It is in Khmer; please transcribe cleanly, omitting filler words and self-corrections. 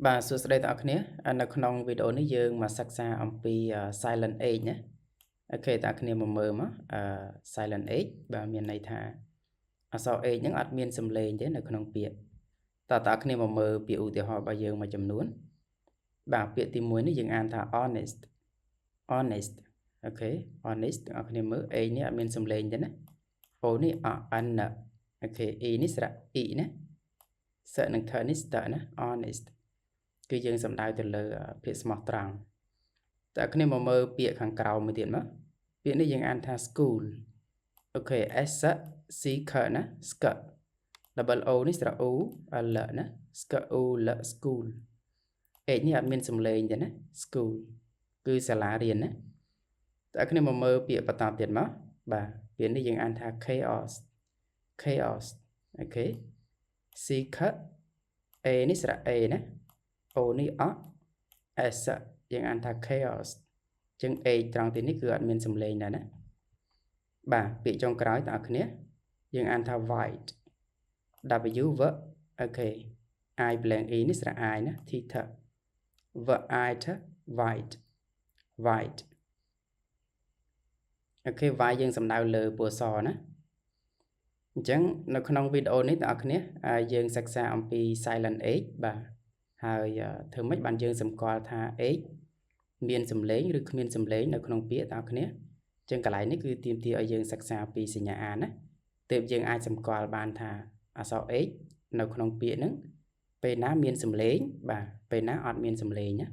Bàសួស្តីទាំងអស់គ្នានៅក្នុងវីដេអូនេះយើងមកសិក្សាអំពី silent H ណាអូខេតាគ្នាមកមើលមកsilent H បាទមានន័យថាអក្សរ H ហ្នឹងអត់មានសំឡេងទេនៅក្នុងពាក្យតាគ្នាមកមើលពាក្យឧទាហរណ៍របស់យើងមួយចំនួនបាទពាក្យទី1នេះយើងអានថា honest honest អូខេ honest ទាំងអស់គ្នាមើល H នេះអត់មានសំឡេងទេណា O នេះ n អូខេ E នេះស្រៈ E ណាសឹកនឹង turn នេះស្តណា honest គឺយើងសំដៅទៅលើពាក្យស្មោះត្រង់តែគ្នាមកមើលពាក្យខាងក្រោមមួយទៀតមកពាក្យនេះយើងអានថា school អូខេ S C K ណា sk double O នេះស្រៈ U L ណា sk U L school H នេះអត់មានសំឡេងទេណា school គឺសាលារៀនណាតែគ្នាមកមើលពាក្យបន្តទៀតមកបាទពាក្យនេះយើងអានថា chaos chaos អូខេ C K A នេះស្រៈ A ណា O នេះអ S យើងអានថា chaos ចឹង A ត្រង់ទីនេះគឺអត់មានសំឡេងដែរណាបាទពាក្យចុងក្រោយបងប្អូនគ្នាយើងអានថា white W V អូខេ I blank E នេះស្រៈ I ណា theta V I T white white អូខេ white យើងសំដៅលើពណ៌សណាអញ្ចឹងនៅក្នុងវីដេអូនេះបងប្អូនគ្នាយើងសិក្សាអំពី silent H បាទហើយធ្វើម៉េចបានយើងសម្គាល់ថា H មានសំឡេងឬគ្មានសំឡេងនៅក្នុងពាក្យបងប្អូនគ្នាអញ្ចឹងកន្លែងនេះគឺទាមទារឲ្យយើងសិក្សាពីសញ្ញាអានណាទើបយើងអាចសម្គាល់បានថាអក្សរ H នៅក្នុងពាក្យហ្នឹងពេលណាមានសំឡេងបាទពេលណាអត់មានសំឡេងណា